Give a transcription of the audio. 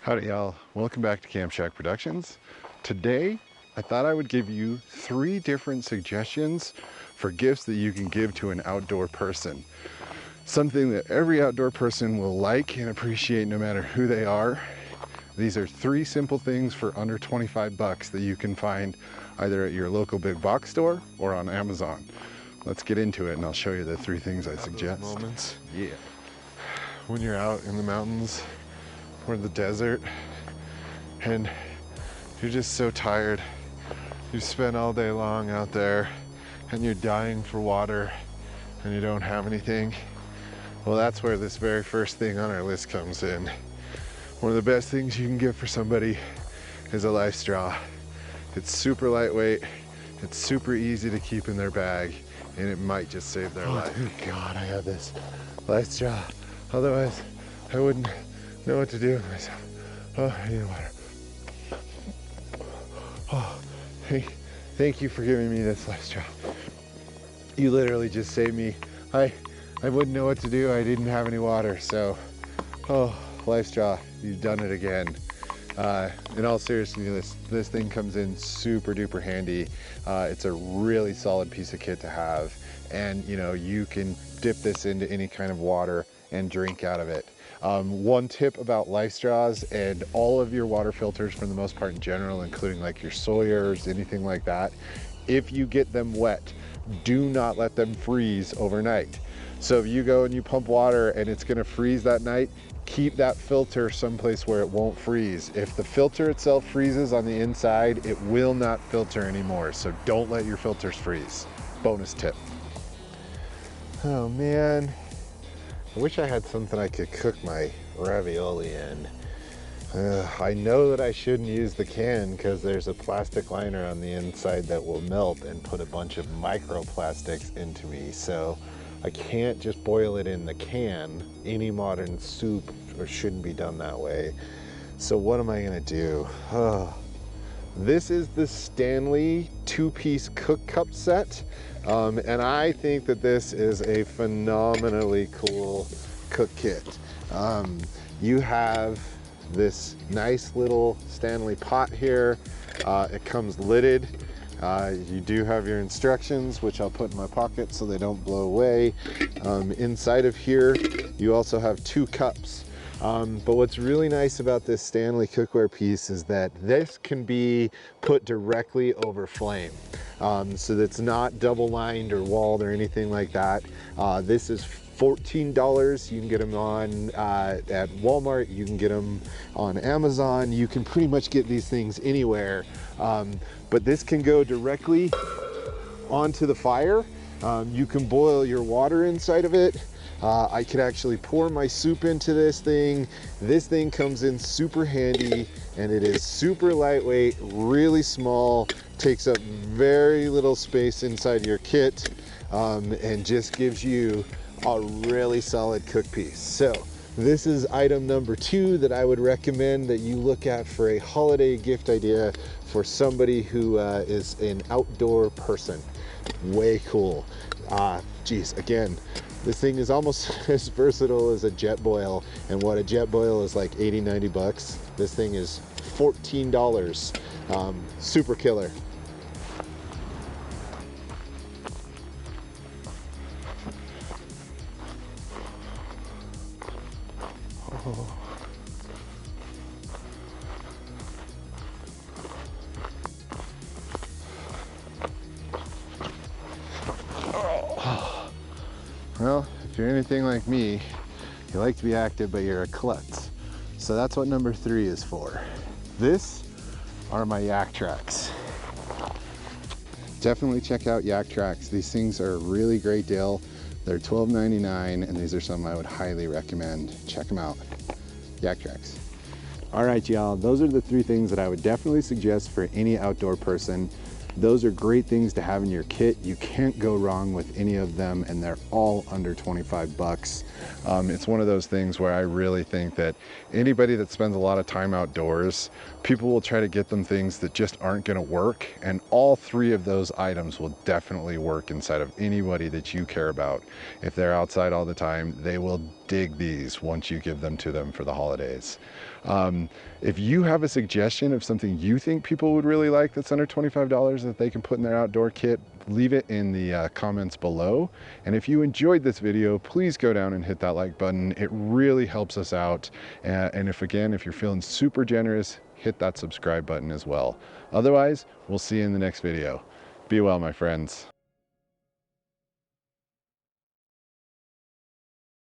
Howdy y'all, welcome back to Camp Shack Productions. Today, I thought I would give you 3 different suggestions for gifts that you can give to an outdoor person. Something that every outdoor person will like and appreciate no matter who they are. These are 3 simple things for under 25 bucks that you can find either at your local big box store or on Amazon. Let's get into it and I'll show you the 3 things I suggest. Those moments, Yeah. when you're out in the mountains or the desert and you're just so tired. You spent all day long out there and you're dying for water and you don't have anything. Well, that's where this very first thing on our list comes in. One of the best things you can give for somebody is a life straw. It's super lightweight, it's super easy to keep in their bag, and it might just save their life. Oh God, I have this life straw. Otherwise, I wouldn't know what to do with myself. Oh, I need water. Oh, thank you for giving me this life straw. You literally just saved me. I wouldn't know what to do. I didn't have any water, so, oh, life straw, you've done it again. In all seriousness, this thing comes in super duper handy. It's a really solid piece of kit to have, and you know, you can dip this into any kind of water and drink out of it. One tip about life straws and all of your water filters for the most part in general, including like your Sawyers, anything like that, if you get them wet, do not let them freeze overnight. So if you go and you pump water and it's gonna freeze that night, keep that filter someplace where it won't freeze. If the filter itself freezes on the inside, it will not filter anymore. So don't let your filters freeze. Bonus tip. Oh man. I wish I had something I could cook my ravioli in. I know that I shouldn't use the can because there's a plastic liner on the inside that will melt and put a bunch of microplastics into me. So I can't just boil it in the can. Any modern soup shouldn't be done that way. So what am I gonna do? This is the Stanley 2-piece cook cup set. And I think that this is a phenomenally cool cook kit. You have this nice little Stanley pot here. It comes lidded. You do have your instructions, which I'll put in my pocket so they don't blow away. Inside of here, you also have 2 cups. But what's really nice about this Stanley cookware piece is that this can be put directly over flame. So that's not double lined or walled or anything like that. This is $14. You can get them on at Walmart. You can get them on Amazon. You can pretty much get these things anywhere. But this can go directly onto the fire. You can boil your water inside of it. I could actually pour my soup into this thing. This thing comes in super handy and it is super lightweight, really small, takes up very little space inside your kit, and just gives you a really solid cook piece. So this is item number 2 that I would recommend that you look at for a holiday gift idea for somebody who is an outdoor person. Way cool. Geez, again, this thing is almost as versatile as a Jetboil, and what a Jetboil is like 80-90 bucks. This thing is $14. Super killer. Oh. Well, if you're anything like me, you like to be active, but you're a klutz. So that's what number 3 is for. This are my Yaktrax. Definitely check out Yaktrax. These things are a really great deal. They're $12.99, and these are some I would highly recommend. Check them out. Yaktrax. All right, y'all, those are the 3 things that I would definitely suggest for any outdoor person. Those are great things to have in your kit. You can't go wrong with any of them, and they're all under 25 bucks. It's one of those things where I really think that anybody that spends a lot of time outdoors, people will try to get them things that just aren't gonna work, and all 3 of those items will definitely work inside of anybody that you care about. If they're outside all the time, they will dig these once you give them to them for the holidays. If you have a suggestion of something you think people would really like that's under $25 that they can put in their outdoor kit, leave it in the comments below. And if you enjoyed this video, please go down and hit that like button. It really helps us out. And if you're feeling super generous, hit that subscribe button as well. Otherwise, we'll see you in the next video. Be well, my friends.